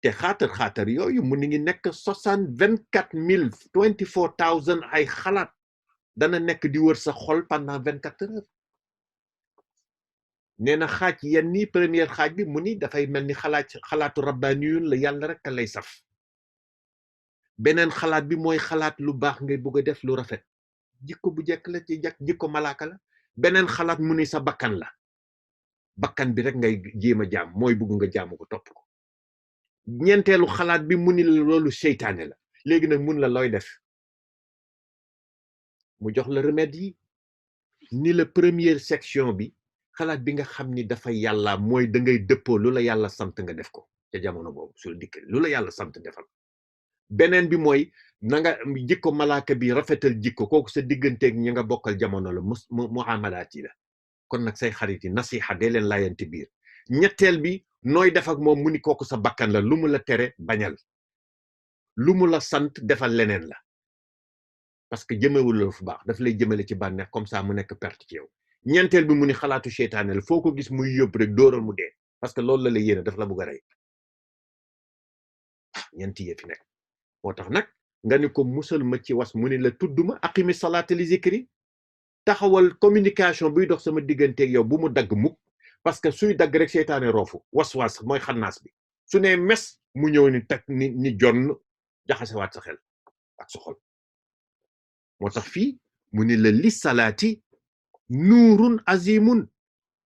te xaatar yooyu mu ngi nekk 24,000 ay xalaat dana nekk di wër sa xol pendant 24 heures nee na xaaj yenn ni première xaaj bi mu ni dafay mel ni xalaatu rabbaaniyun la yàlla rek lay saf beneen xalaat bi mooy xalaat lu baax ngay bëgg a def lu rafet jikko bu jekk la ci jikko malaaka la beneen xalaat mu ni sa bakkan la bakkan bi rek ngay jéem a jaam mooy bëgg nga jaamu ko topp ko ñeenteelu xalaat bi mu ni la loolu seytaane la léegi nag mun la looy def mu jox la remède yi ni la première section bi xalaat bi nga xam ni dafa yàlla mooy da ngay dëppoo lu la yàlla sant nga def ko ca jamono boobu sul dikk lu la yàlla sant defal beneen bi mooy na nga jikko malaaka bi rafetal jikko kooku sa digganteeg ñi nga bokkal jamono la muamalaat yi la kon nag say xarit yi nasiha dee leen laayante biir ñetteel bi nooy def ak moom mu ni kooku sa bakkan la lu mu la tere bañal lu mu la sant defal leneen la parce que jëmewul la fu baax daf lay jëmale ci bànneex comme ça mu nekk perte ci yow ñeenteel bi mu ni xalaatu seytaane la foo ko gis muy yóbbu rek dóoral mu dee parce que loolu la lay yéene daf la bëgg a rey ñeenti yee fi nekk moo tax nag nga ni ko musal ma ci was mu ni la tudduma aqimi salaata li zikri taxawal communication buy dox sama digganteeg yow bu mu dagg mukk parce que suy dagg rek seytaane roofu was mooy xannaas bi su ne mes mu ñëw ni teg ni jonn jaxasewaat sa xel ak sa xol moo tax fii mu ni la li salaati nuurun azimun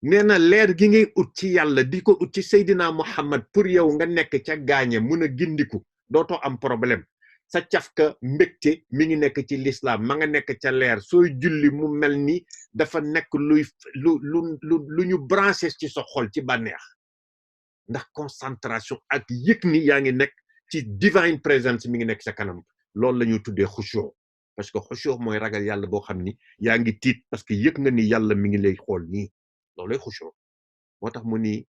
nee na leer gi ngay ut ci yàlla di ko ut ci Seydina Muhammad pour yow nga nekk ca gaañe mun a gindiku dootoo am problème sa cafka mbégte mi ngi nekk ci l'islam ma nga nekk ca leer sooy julli mu mel ni dafa nekk lu ñu branché ci sa xol ci bànneex ndax concentration ak yëg ni yaa ngi nekk ci divine presence mi ngi nekk sa kanam loolu la ñuy tuddee xushu parce que xushu mooy ragal yàlla boo xam ni yaa ngi tiit parce que yëg nga ni yàlla mi ngi lay xool nii loolu lay xushu moo tax mu ni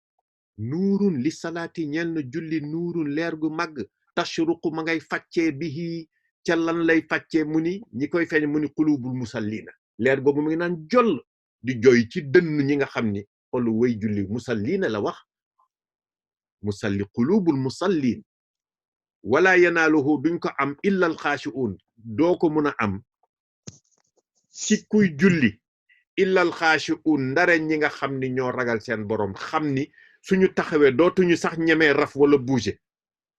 nuurun li salaati ñel na julli nuurun leer gu màgg tashruqu ma ngay fàccee bihi ca lan lay fàccee mu ni ñi koy feeñ mu ni qulubul musallina leer googu mu ngi naan joll di joy ci dënn ñi nga xam ni xolu way julli musallina la wax musalli qulubul musallin wala yanaaluhu duñ ko am illa al xaashi'un doo ko mun a am ci kuy julli illa al xaashi'un ndare ñi nga xam ni ñoo ragal seen borom xam ni suñu taxawee dootuñu sax ñemee raf wala bouger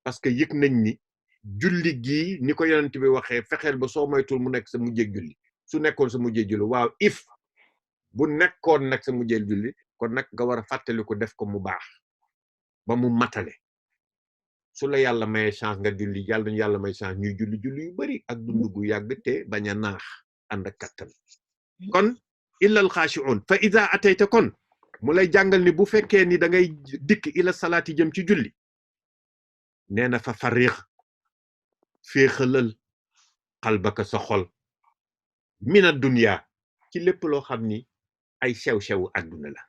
parce que yëg nañ ni julli gii ni ko yonent bi waxee fexeel ba soo moytul mu nekk sa mujjee julli su nekkoon sa mujjee julli waaw if bu nekkoon nag sa mujjee julli kon nag nga war a fàttali ko def ko mu baax ba mu matale su la yàlla may chance nga julli yàlla nañu yàlla may chance ñuy julli yu bari ak dund gu yàgg te bañ a naax ànd ak kattan kon illal xaashi'un fa iza atayta kon mu lay jàngal ni bu fekkee ni da ngay dikk ila salaati jëm ci julli nee na fa fariix féexalal xalbaka sa xol mina dunya ci lépp loo xam ni ay sew-sewu àdduna la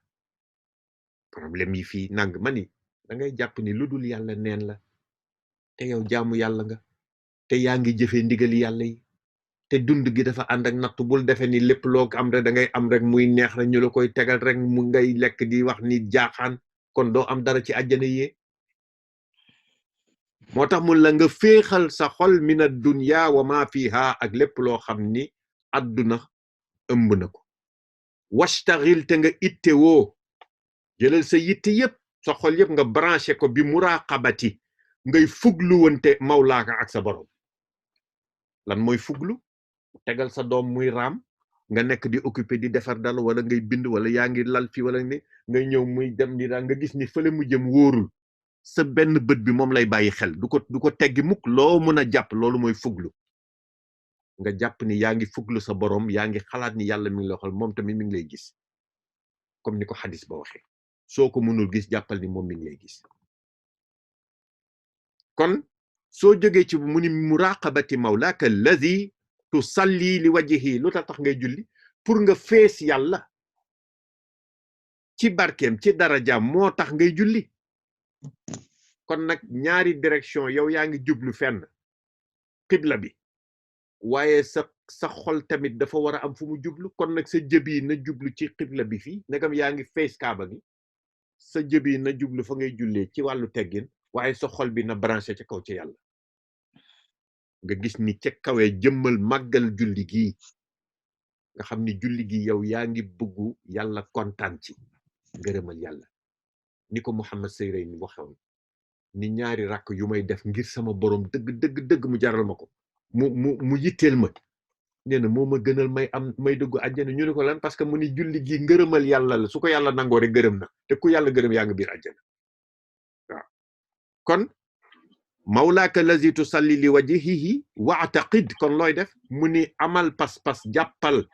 problème yi fii nang ma ni da ngay jàpp ni lu dul yàlla neen la te yow jaamu yàlla nga te yaa ngi jëfee ndigali yàlla yi te dund gi dafa ànd ak nattu bul defe ni lépp loo am rek da ngay am rek muy neex rek ñu la koy tegal rek mu ngay lekk di wax ni jaaxaan kon doo am dara ci àjjana yee moo tax mun la nga féexal sa xol mina dunya wa ma fiha ak lépp loo xam ni àdduna ëmb na ko wastaxil te nga itte woo jëlal sa yitte yépp sa xol yépp nga branché ko bi muraqabati ngay fuglu wante mawlaaka ak sa borom lan mooy fuglu tegal sa doom muy raam nga nekk di occupé di defar dal wala ngay bind wala yaa ngi lal fi wala ne ngay ñëw muy dem ni daal nga gis ni fële mu jëm wóorul sa benn bët bi moom lay bàyyi xel du ko teggi mukk loo mën a jàpp loolu mooy fuglu nga jàpp ni yaa ngi fuglu sa borom yaa ngi xalaat ni yàlla mi ngi lay xool moom tamit mi ngi lay gis comme ni ko xadis ba waxee soo ko mënul gis jàppal ni moom mi ngi lay gis kon soo jógee ci mu ni muraqabati mawlaaka allazi tusalli li wajhihi lu tax ngay julli pour nga fees yàlla ci barkeem ci darajaam moo tax ngay julli kon nag ñaari direction yow yaa ngi jublu fenn xibla bi waaye sa xol tamit dafa war a am fu mu jublu kon nag sa jëbi na jublu ci xibla bi fii ndegam yaa ngi fees kaaba gi sa jëbi na jublu fa ngay jullee ci wàllu teggin waaye sa xol bi na branché ca kaw ci yàlla nga gis ni ca kawee jëmmal màggal julli gii nga xam ni julli gi yow yaa ngi bëggu yàlla kontaan ci ngërëmal yàlla ni ko Muhammad Seyray ni waxoon ni ñaari rakk yu may def ngir sama borom dëgg mu jaral ma ko mu yitteel ma nee na moo ma gënal may dugg àjjana ñu ne ko lan parce que mu ni julli gi ngërëmal yàlla la su ko yàlla nangoo rek gërëm na te ku yàlla gërëm yaa nga biir àjjana waaw kon mawlaaka lazi tusalli li wajhihi wa'taqid kon looy def mu ni amal pas-pas jàppal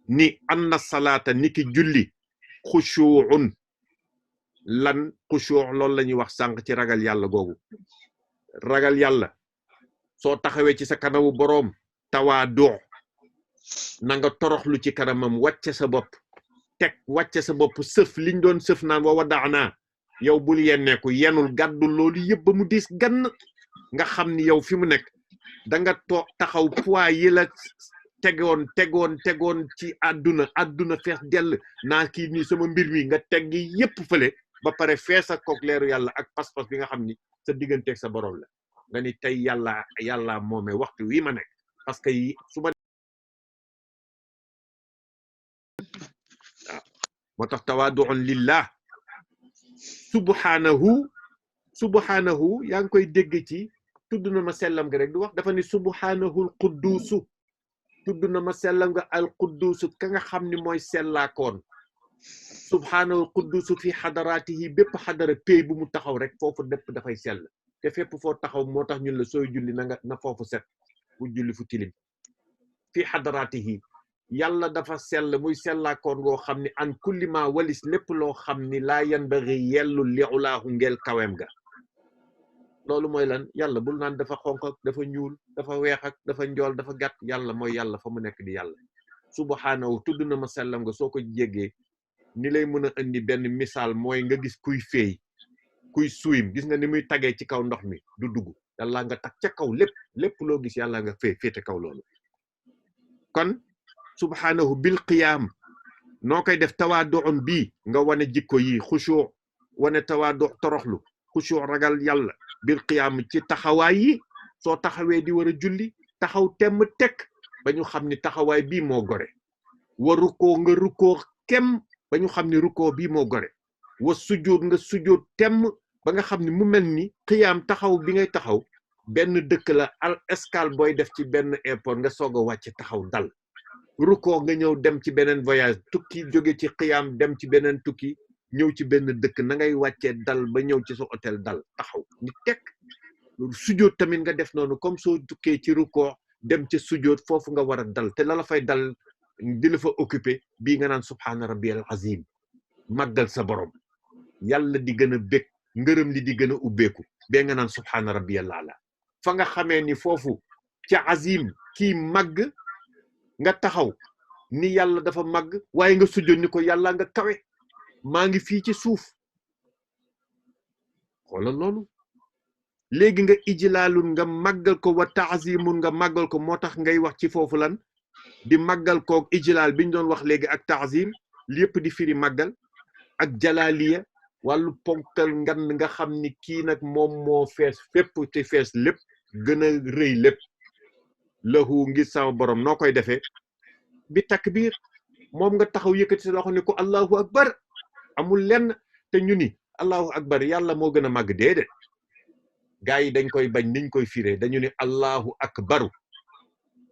ni anna salaata ni ki julli xushuun lan xushuu loolu la ñuy wax sànq ci ragal yàlla googu ragal yàlla soo taxawee ci sa kanamu boroom tawaadu na nga toroxlu ci kanamam wàcce sa bopp wàcce sa bopp sëf liñ doon sëf naan wa wadaana yow bul yenneeku yenul gàddu loolu yëpp ba mu diis gann nga xam ni yow fi mu nekk da nga taxaw poids yi la tegoon ci àdduna fees dell naa kii nii sama mbir mi nga teggi yépp fële ba pare fees ak kook leeru yàlla ak pas-pas bi nga xam ni sa digganteeg sa borom la nga ni tey yàlla moome waxtu wi ma nekk parce que su ma moo tax tawaadu'un lillah subhanahu yaa ngi koy dégg ci tudd na ma sellam nga rek du wax dafa ni subhanahul qudduusu tudd na ma sellam nga al qudduusu ka nga xam ni mooy sellaakoon subhanahul qudduusu fi xadaraatihi bépp xadara pay bu mu taxaw rek foofu dépp dafay sell te fépp foo taxaw moo tax ñun la sooy julli na foofu set bu julli fu tilim fi xadaraatihi yàlla dafa sell muy sellaakoon ngoo xam ni an kulli ma walis lépp loo xam ni laa yanbaghi yellu li ulaahu ngeel kawem ga loolu mooy lan yàlla bul naan dafa xonq ak dafa ñuul dafa weex ak dafa njool dafa gàtt yàlla mooy yàlla fa mu nekk di yàlla subhanahu tudd na ma sellam nga soo ko jéggee ni lay mën a indi benn misaal mooy nga gis kuy féey kuy suuyim gis nga ni muy tagee ci kaw ndox mi du dugg yàlla nga tag ca kaw lépp loo gis yàlla nga féete kaw loolu kon subhanahu bil qiyaam noo koy def tawaadu'un bii nga wane jikko yi xushu wane tawaadu toroxlu xushu ragal yàlla bil qiyaam ci taxawaay yi soo taxawee di war a julli taxaw temm tekk ba ñu xam ni taxawaay bii moo gore wa rukkoo nga rukkoo kem ba ñu xam ni rukkoo bii moo gore wa sujjóot nga sujjóot temm ba nga xam ni mu mel ni qiyaam taxaw bi ngay taxaw benn dëkk la al escale booy def ci benn airport nga soog a wàcc taxaw dal rukkoo nga ñëw dem ci beneen voyage tukki jóge ci qiyaam dem ci beneen tukki ñëw ci benn dëkk na ngay wàccee dal ba ñëw ci sa hôtel dal taxaw ni tekk sujjóot tamit nga def noonu comme soo tukkee ci rukkoo dem ci sujjóot foofu nga war a dal te la fay dal di la fa occupé bii nga naan subhaana rabbiyal azim màggal sa borom yàlla di gën a bég ngërëm li di gën a ubbeeku bee nga naan subhaana rabbiyal ala fa nga xamee ni foofu ca azim kii màgg nga taxaw ni yàlla dafa màgg waaye nga sujjóot ni ko yàlla nga kawe maa ngi fii ci suuf xoolal loolu léegi nga ijlaalun nga màggal ko wa taazimun nga màggal ko moo tax ngay wax ci foofu lan di màggal koog ijlaal bi ñu doon wax léegi ak taazim lépp di firi màggal ak jalaaliya wàllu ponkal ngan nga xam ni kii nag moom moo fees fépp te fees lépp gën a rëy lépp lahu ngir sama borom noo koy defee bi takbir moom nga taxaw yëkkati sa loxo ni ko allahu akbar amul lenn te ñu ni allahu akbar yàlla moo gën a màgg déedéet gaa yi dañ koy bañ niñ koy firee dañu ni allahu akbaru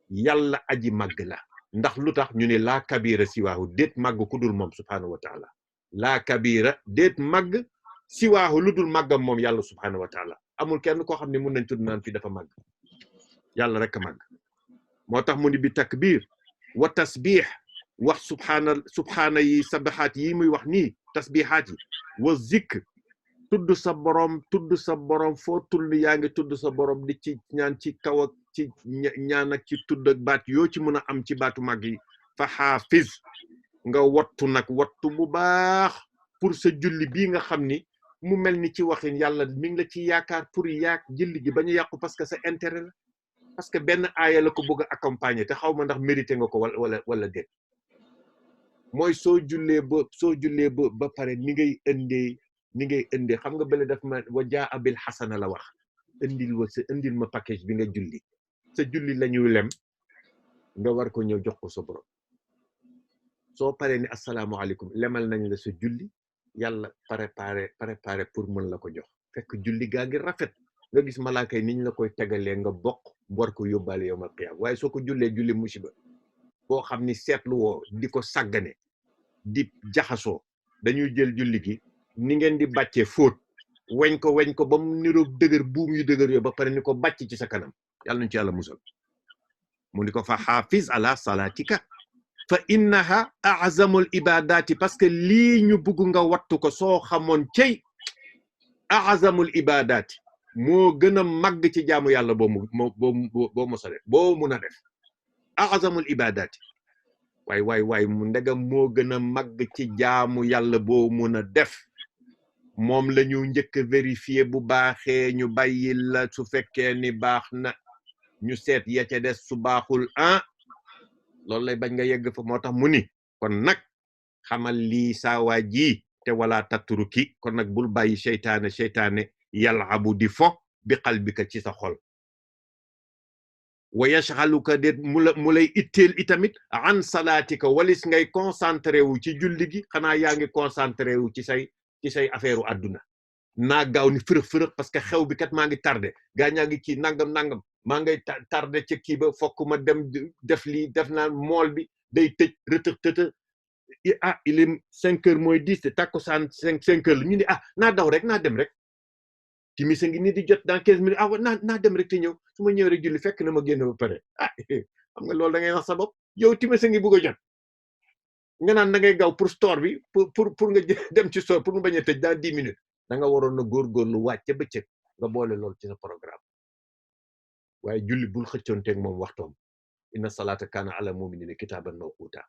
yàlla aji màgg la ndax lu tax ñu ni laa kabira siwaahu déet màgg ku dul moom subhaanahu wa taala laa kabira déet màgg siwaahu lu dul màggam moom yàlla subhaanahu wa taala amul kenn koo xam ne mun nañ tudd naan fi dafa màgg yàlla rek a màgg moo tax mu ni bi takbir wa tasbih wax subhaana yi sabaxaat yi muy wax nii tasbihaat yi wa zikr tudd sa borom foo tull yaa ngi tudd sa borom di ci ñaan ci kaw ak ci ñaan ak ci tudd ak baat yoo ci mën a am ci baatu màgg yi fa xaafiz nga wattu nag wattu bu baax pour sa julli bii nga xam ni mu mel ni ci waxin yàlla mi ngi la ci yaakaar pour julli gi bañu yàqu parce que sa intérêt la parce que benn aaya la ko bëgg a accompagner te xaw ma ndax mérité nga ko wala déet mooy soo jullee ba pare ni ngay indee ni ngay indee xam nga bële daf ma wa jaa bil xasana la wax indil ma package bi nga julli sa julli la ñuy lem nga war ko ñëw jox ko sa borom soo paree ni asalaamaaleykum lemal nañ la sa julli yàlla préparé pour mën la ko jox fekk julli gaa ngi rafet nga gis malaaka yi niñ la koy tegalee nga bokk war ko yóbbaale yow ma qiyaam waaye soo ko jullee julli musiba boo xam ni seetlu woo di ko sàggane di jaxasoo dañuy jël julli gi ni ngeen di bàccee fóot weñ ko ba mu niroog dëgër buum yu dëgër yo ba pare ni ko bàcc ci sa kanam yàlla nañu ci yàlla musal mu ni ko fa xaafiz ala salatika fa innaha a'zamul ibadati parce que lii ñu bugg nga wattu ko soo xamoon cey a'zamul ibadati moo gën a màgg ci jaamu yàlla boo mosa def boo mun a def a'zamul ibadati waay mu ndegam moo gën a màgg ci jaamu yàlla boo mun a def moom la ñu njëkk a vérifier bu baaxee ñu bàyyi la su fekkee ni baax na ñu seet ya ca des su baaxul loolu lay bañ nga yegg fa moo tax mu ni kon nag xamal lii saawaa ji te wala tatruki kon nag bul bàyyi seytaane yalabu di fo bi qalbika ci sa xol wa yashghaluka de mu lay itteel itamit an salaatika walis ngay concentré wu ci julli gi xanaa yaa ngi concentré wu ci say affaire u àdduna naa gaaw ni fërëx parce que xew bi kat maa ngi tardé gaa ñaa ngi ci nangam maa ngay tardé ca kii ba fokk ma dem def lii def naa mool bi day tëj rëtëx il est 5h moins 10 te takkusaan 5h la ñu ni naa daw rek naa dem rek timis a ngi ni di jot dans 15 minutes naa dem rek te ñëw su ma ñëw rek julli fekk na ma génn ba pare xam nga loolu da ngay wax sa bopp yow timis a ngi bugg a jot nga naan da ngay gaaw pour store bi pour nga dem ci store pour mu bañ a tëj dans 10 minutes da nga waroon na góorgóorlu wàcc bëccëg nga boole loolu ci sa programme waaye julli bul xëccoonteeg moom waxtoom inna salaata kaana ala mu'minina kitaaban mawquuta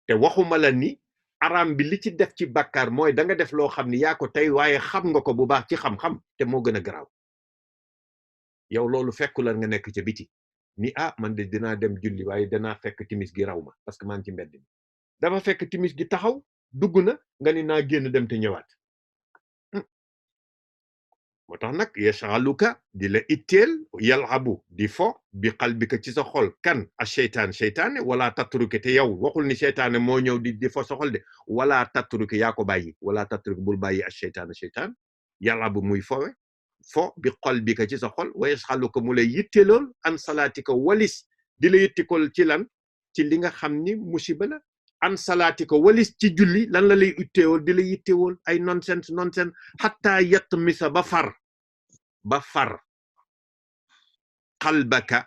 te waxuma la ni aram bi li ci def ci bàkkaar mooy da nga def loo xam ni yaa ko tey waaye xam nga ko bu baax ci xam-xam te moo gën a garaaw yow loolu fekku la nga nekk ca biti ni man de dinaa dem julli waaye danaa fekk timis gi raw ma parce que maa ngi ci mbedd mi dafa fekk timis gi taxaw dugg na nga ni naa génn dem te ñëwaat moo tax nag yashghaluka di la itteel yalhabu di fo bi qalbika ci sa xol kan a seytaane wala tatruke te yow waxul ni seytaane moo ñëw di fo sa xol de wala tatruke yaa ko bàyyi wala tatruke bul bàyyi a seytaan yalhabu muy fo bi qalbika ci sa xol wa yashghaluka mu lay yitteelool an salaatika walis di la yittikool ci lan ci li nga xam ni musiba la an salaatika walis ci julli lan la lay itteewool di la yitteewool ay nonsense hatta yatmisa ba far qalbaka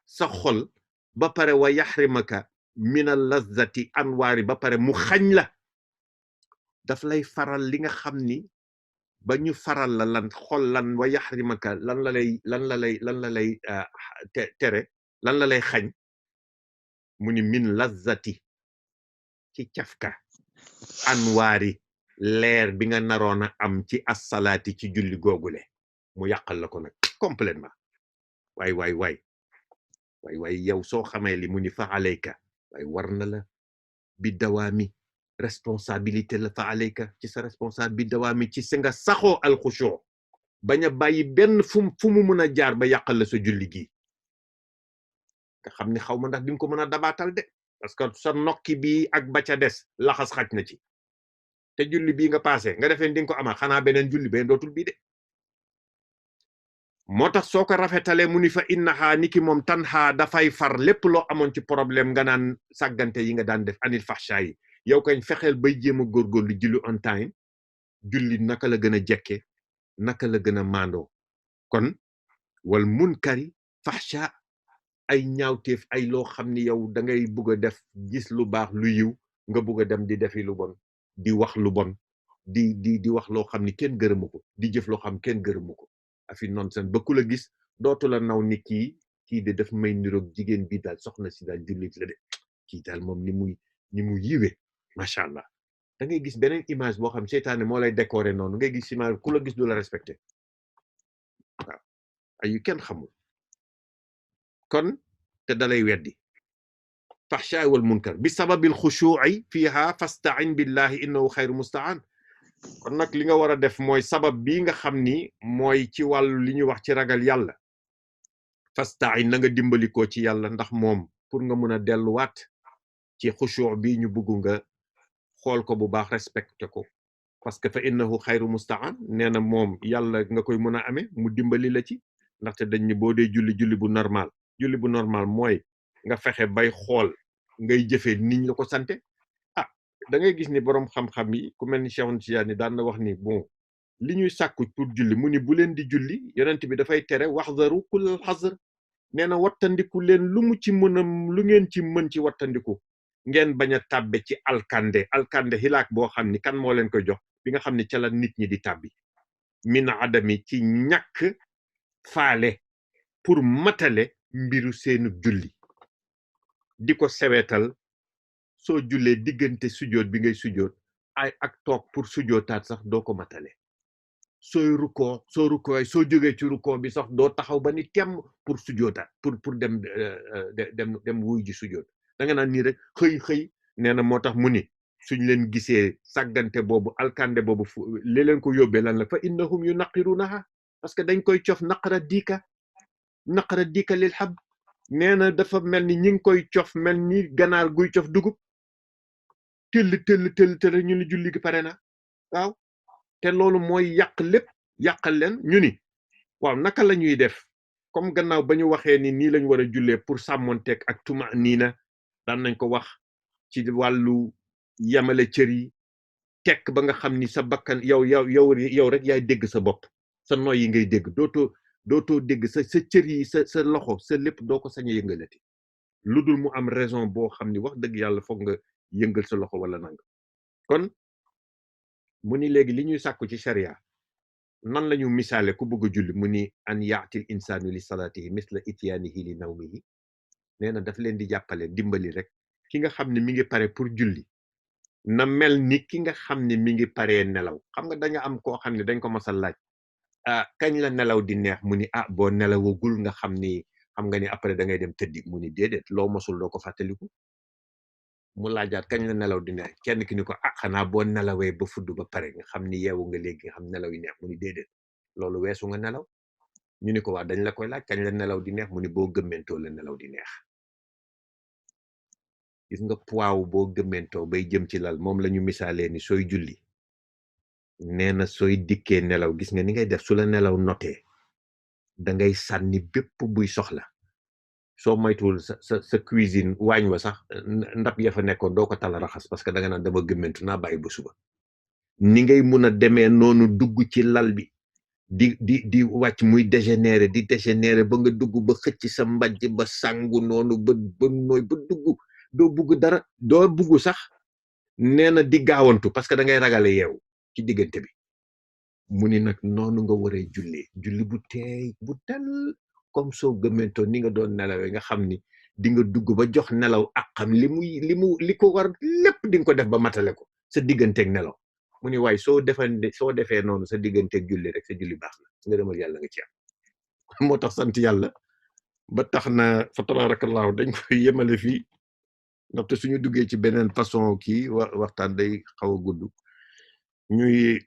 sa xol ba pare wa yaxrimaka min al lazzati anwaari ba pare mu xañ la daf lay faral li nga xam ni ba ñu faral la lan xol lan wa yaxrimaka lan la lay tere lan la lay xañ mu ni min lazzati ci cafka anwaari leer bi nga naroon a am ci assalaati ci julli googule mu yàqal la ko nag complètement waay yow soo xamee li mu ni fa alayka waay war na la bi dawaami responsabilité la fa alayka ci sa responsable bi dawaami ci sa nga saxoo alxushu bañ a bàyyi benn fu mu mën a jaar ba yàqal la sa julli gi nga xam ni xaw ma ndax di nga ko mën a dabaatal de parce que sa nokki bi ak ba ca des laxas xaj na ci te julli bii nga passé nga defee di nga ko amaat xanaa beneen julli beneen dootul bii de moo tax soo ko rafetalee mu ni fa innaha niki moom tanha dafay far lépp loo amoon ci problème nga naan sàggante yi nga daan def anil fahsha yi yow kañ fexeel bay jéem a góorgóorlu julli on time julli naka la gën a jekke naka la gën a maandoo kon wal munkari fahsha ay ñaawteef ay loo xam ni yow da ngay bugg a def gis lu baax lu yiw nga bugg a dem di defi lu bon di wax lu bon di wax loo xam ni kenn gërëmu ko di jëf loo xam kenn gërëmu ko afi nonsen ba ku la gis dootu la naw ni kii de daf may niroog jigéen bi daal soxna si daal jullit la de kii daal moom ni mu yiwe macha allah da ngay gis beneen image boo xam seytaane moo lay décorer noonu ngay gis image ku la gis du la respecté waaw ay yu kenn xamul kon te dalay weddi fahsha wal munkar bi sababil khushu'i fiha fasta'in billahi innahu khayru musta'an kon nag li nga war a def mooy sabab bii nga xam ni mooy ci wàllu li ñuy wax ci ragal yàlla fastain na nga dimbali ko ci yàlla ndax moom pour nga mun a delluwaat ci xushu bi ñu bëgg nga xool ko bu baax respecté ko parce que fa innahu xayru mustaan nee na moom yàlla nga koy mën a amee mu dimbali la ci ndaxte dañ ni boo dee julli bu normal mooy nga fexe bay xool ngay jëfee niñ la ko sante da ngay gis ni boroom xam-xam yi ku mel ni Cheikh Tidiane daan na wax ni bon li ñuy sàkku pour julli mu ni bu leen di julli yonent bi dafay tere waxzaru kullal xazr nee na wattandiku leen lu ngeen ci mën ci wattandiku ngeen bañ a tàbbe ci alkande xilaak boo xam ni kan moo leen koy jox bi nga xam ni ca la nit ñi di tàbbi min adami ci ñàkk faale pour matale mbiru seenu julli di ko sewetal soo jullee diggante sujoot bi ngay sujoot ay ak toog pour sujootaat sax doo ko matale soo jógee ci rukkoo bi sax doo taxaw ba ni temm pour sujootaat pour dem wuy ji sujoot da nga naan nii rek xëy nee na moo tax mu ni suñ leen gisee sàggante boobu alkande boobu li leen ko yóbbee lan la fa innahum yunaqirunaha parce que dañ koy cof naqara diika lil hab nee na dafa mel ni ñi ngi koy cof mel ni ganaar guy cof dugub tëll ñu ni julli gi pare na waaw te loolu mooy yàqal leen ñu ni waaw naka la ñuy def comme gannaaw ba ñu waxee ni nii lañ war a jullee pour sàmmonteeg ak tuma niina daan nañ ko wax ci wàllu yamale cër yi tekk ba nga xam ni sa bakkan yow rek yaay dégg sa bopp sa noy yi ngay dégg dootoo dégg sa cër yi sa loxo sa lépp doo ko sañ a yëngalati lu dul mu am raison boo xam ni wax dëgg yàlla foog nga yëngal sa loxo wala nanga kon mu ni léegi li ñuy sàkku ci sharia nan lañu misaale ku bëgg a julli mu ni an yaatil insaanu li salaatihi misla ityaanihi li nawmihi nee na daf leen di jàppale dimbali rek ki nga xam ne mi ngi pare pour julli na mel ni ki nga xam ne mi ngi paree nelaw xam nga dañu am koo xam ne dañ ko masal laaj kañ la nelaw di neex mu ni boo nelawagul nga xam ni après da ngay dem tëddi mu ni déedéet loo mosul doo ko fàttaliku mu laajaat kañ la nelaw di neex kenn ki ni ko xanaa boo nelawee ba fudd ba pare nga xam ni yeewu nga léegi nga xam nelaw yi neex mu ni déedéet loolu weesu nga nelaw ñu ni ko waa dañ la koy laaj kañ la nelaw di neex mu ni boo gëmmentoo la nelaw di neex gis nga poids boo gëmmentoo bay jëm ci lal moom la ñu misaalee ni sooy julli nee na sooy dikkee nelaw gis nga ni ngay def su la nelaw notee da ngay sànni bépp buy soxla soo moytuwul sa cuisine waañ wa sax ndab ya fa nekkoon doo ko tala raxas parce que da nga naan dama gëmmentu naa bàyyi ba suba ni ngay mun a demee noonu dugg ci lal bi di wàcc muy dégénérer ba nga dugg ba xëcc sa mbàjj ba sangu noonu ba nooy ba dugg doo bugg dara doo bugg sax nee na di gaawantu parce que da ngay ragale yeewu ci diggante bi mu ni nag noonu nga waree julli bu teey bu dal comme soo gëmmentoo ni nga doon nelawee nga xam ni di nga dugg ba jox nelaw ak xam li ko war lépp di nga ko def ba matale ko sa digganteeg nelaw mu ni waaye soo defee noonu sa digganteeg julli rek sa julli baax na nga demal yàlla nga ci am moo tax sant yàlla ba tax na fa tabarakallahu dañ koy yemale fii ndaxte suñu duggee ci beneen façon kii waxtaan day xaw a gudd ñuy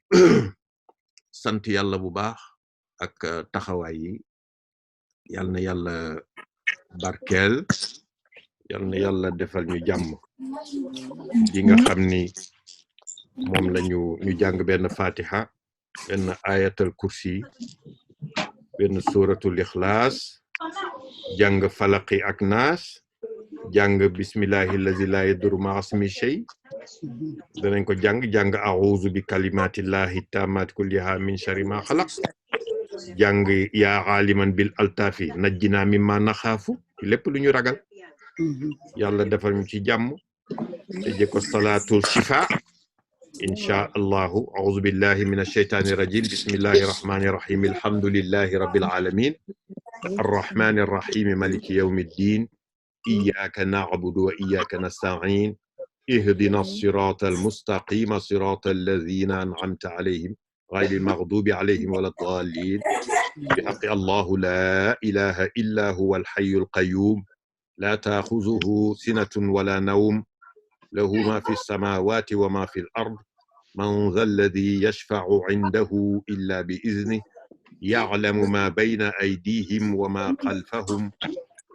sant yàlla bu baax ak taxawaay yi yal na yàlla barkeel yal na yàlla defal ñu jàmm yi nga xam ni moom la ñu jàng benn fatiha benn ayatal kursi benn suratul ixlaas jàng falaqi ak naas jàng bismillahi allazi la yadurru ma'a ismihi shay danañ ko jàng a'uuzu bi kalimatillahi tammati kulliha min sharri ma xalaq jàng yaa aaliman bil altaafi najjina mimma naxaafu lépp lu ñu ragal yàlla defal ñu ci jàmm te jëkko salaatul shifa insha allahu a'uuzu billahi min ashaytaani rajim bismillahi rahmani rahim alhamdulillahi rabbil alamin arrahmani arrahim maliki yawmi ddin iyyaka na'budu wa iyyaka nasta'in ihdina sirata almustaqima sirata alladhina an'amta alayhim غير المغضوب عليهم ولا الضالين بحق الله لا إله إلا هو الحي القيوم لا تأخذه سنة ولا نوم له ما في السماوات وما في الأرض من ذا الذي يشفع عنده إلا بإذنه يعلم ما بين أيديهم وما خلفهم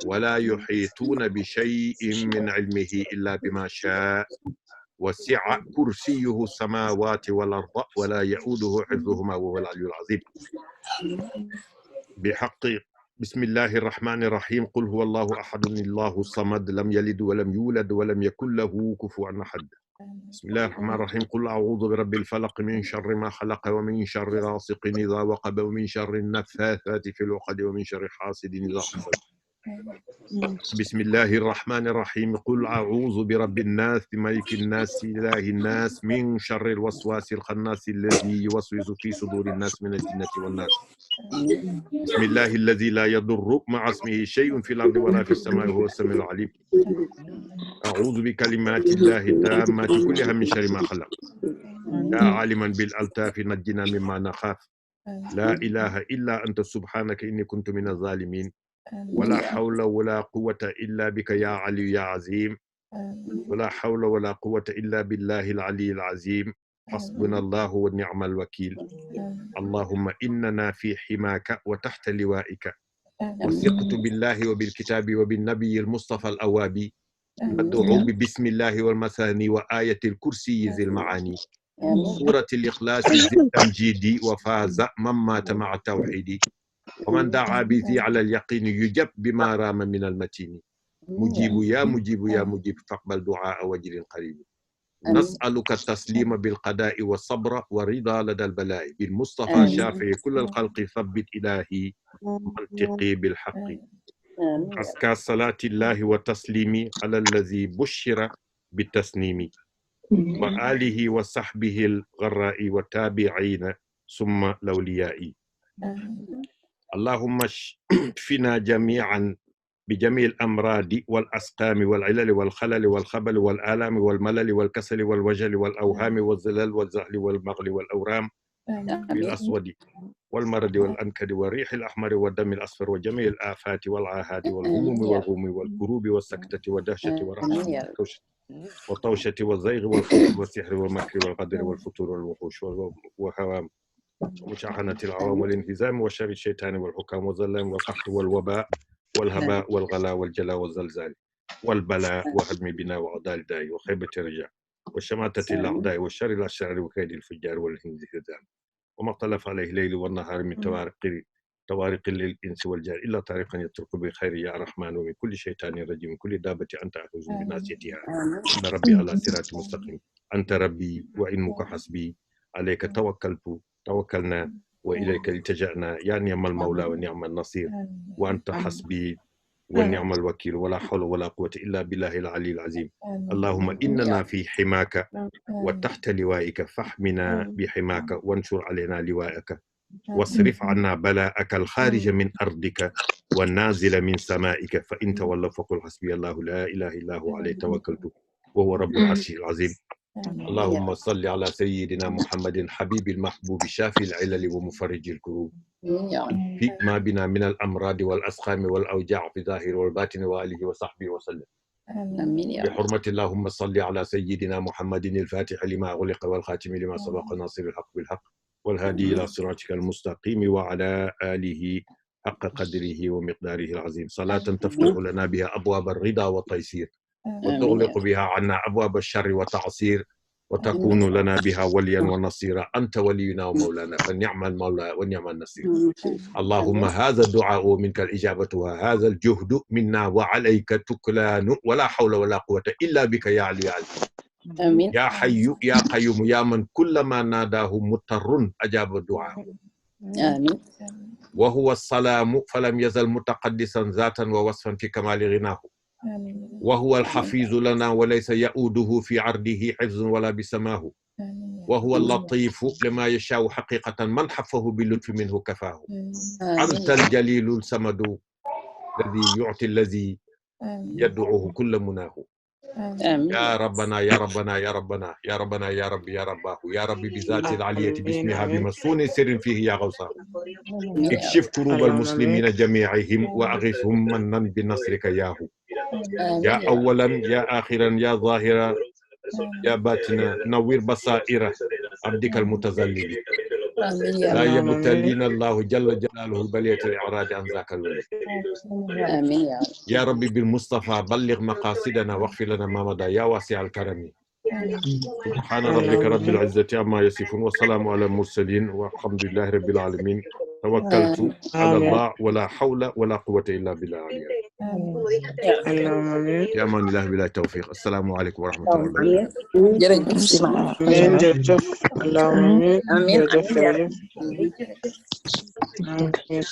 ولا يحيطون بشيء من علمه إلا بما شاء وسع كرسيه السماوات والأرض ولا يؤوده حفظهما وهو العلي العظيم. بحق بسم الله الرحمن الرحيم. قل هو الله أحد الله الصمد لم يلد ولم يولد ولم يكن له كفوا أحد. بسم الله الرحمن الرحيم. قل أعوذ برب الفلق من شر ما خلق ومن شر غاسق إذا وقب ومن شر النفاثات في العقد ومن شر حاسد إذا حسد. بسم الله الرحمن الرحيم. قل أعوذ برب الناس ملك الناس إله الناس من شر الوسواس الخناس الذي يوسوس في صدور الناس من الجنة والناس. بسم الله الذي لا يضر مع اسمه شيء في الأرض ولا في السماء وهو السميع العليم. أعوذ بكلمات الله التامات كلها من شر ما خلق. يا عالما بالألطاف نجنا مما نخاف. لا إله إلا أنت سبحانك إني كنت من الظالمين. ولا حول ولا قوة إلا بك يا علي يا عظيم. ولا حول ولا قوة إلا بالله العلي العظيم. حسبنا الله ونعم الوكيل. اللهم إننا في حماك وتحت لوائك وثقت بالله وبالكتاب وبالنبي المصطفى الأوابي. ندعو بسم الله والمثاني وآية الكرسي ذي المعاني سورة الإخلاص ذي التمجيد وفاز من مات مع التوحيد ومن دعا به على اليقين يجب بما رام من المتين. مجيب يا مجيب يا مجيب فاقبل دعاء وجل قريب. نسألك التسليم بالقضاء والصبر ورضا لدى البلاء بالمصطفى شافعي كل الخلق ثبت إلهي منطقي بالحق. أزكى صلاة الله وتسليمي على الذي بشر بالتسنيم وآله وصحبه الغراء والتابعين ثم الأولياء. اللهم اشفنا جميعا بجميع الأمراض والأسقام والعلل والخلل والخبل والآلام والملل والكسل والوجل والأوهام والزلل والزهل والمغل والأورام بالأسود والمرض والأنكد والريح الأحمر والدم الأصفر وجميع الآفات والعاهات والهموم والغم والكروب والسكتة والدهشة والرهبة والطوشة والزيغ والخوف والسحر والمكر والقدر والفتور والوحوش والهوام ومشاحنة العوام والانهزام وشر الشيطان والحكام والظلام والقحط والوباء والهباء والغلا والجلاء والزلزال والبلاء وهدم بناء وأعضاء الداء وخيبة الرجاء وشماتة الأعداء والشر الأشرار وكيد الفجار والانهزام وما اختلف عليه الليل والنهار من طوارق الإنس والجان إلا طريقا يترك بخير يا رحمن ومن كل شيطان رجيم من كل دابة أنت أخذ بناصيتها إن ربي على صراط مستقيم. أنت ربي وعلمك حسبي عليك توكلنا وإليك التجأنا يا نعم المولى ونعم النصير وأنت حسبي ونعم الوكيل ولا حول ولا قوة إلا بالله العلي العظيم. اللهم إننا في حماك وتحت لوائك فاحمنا بحماك وانشر علينا لوائك واصرف عنا بلاءك الخارج من أرضك والنازل من سمائك فإن تولوا فقل حسبي الله لا إله إلا هو عليه توكلت وهو رب العرش العظيم. اللهم صل على سيدنا محمد حبيب المحبوب شافي العلل ومفرج الكروب في ما بنا من الأمراض والأسقام والأوجاع في ظاهر والباطن وآله وصحبه وسلم. بحرمة اللهم صل على سيدنا محمد الفاتح لما أغلق والخاتم لما سبق ناصر الحق بالحق والهادي إلى صراطك المستقيم وعلى آله حق قدره ومقداره العظيم. صلاة تفتح لنا بها أبواب الرضا والتيسير وتغلق بها عنا أبواب الشر والتعصير وتكون لنا بها وليا ونصيرا. أنت ولينا ومولانا فنعم المولى ونعم النصير. اللهم هذا الدعاء ومنك الإجابة وهذا الجهد منا وعليك تكلان ولا حول ولا قوة إلا بك يا علي آمين. يا حي يا قيوم يا من كلما ناداه مضطر أجاب الدعاء. آمين. وهو السلام فلم يزل متقدسا ذاتا ووصفا في كمال غناه. وهو الحفيظ لنا وليس يؤوده في عرضه حفظ ولا بسماه. وهو اللطيف لما يشاء حقيقة من حفه باللطف منه كفاه. أنت الجليل الصمد الذي يعطي الذي يدعوه كل مناه. يا ربنا يا ربنا يا ربنا يا ربنا يا ربي يا رباه يا ربي بذات العلية باسمها بمصون سر فيه يا غوثاه. اكشف كروب المسلمين جميعهم وأغثهم منا بنصرك ياهو. يا أولا يا آخرا يا ظاهرا يا باطنا نوّر بصائره عبدك المتذلل آمين يا لا رب. يبتلينا الله جل جلاله بلية الإعراض عن ذاك الولي. آمين يا رب. يا ربي بالمصطفى بلغ مقاصدنا واغفر لنا ما مضى يا واسع الكرم. سبحان ربك رب العزة عما يصفون والسلام على المرسلين والحمد لله رب العالمين. توكلت على الله ولا حول ولا قوة إلا بالله العلي العظيم. يا أمان الله بلا توفيق. السلام عليكم ورحمة الله وبركاته. jërëjëf si ma Amin jërëjëf. Allahumma amin. amiin Jërëjëf amiin ya jërëjëf. rab. Amin.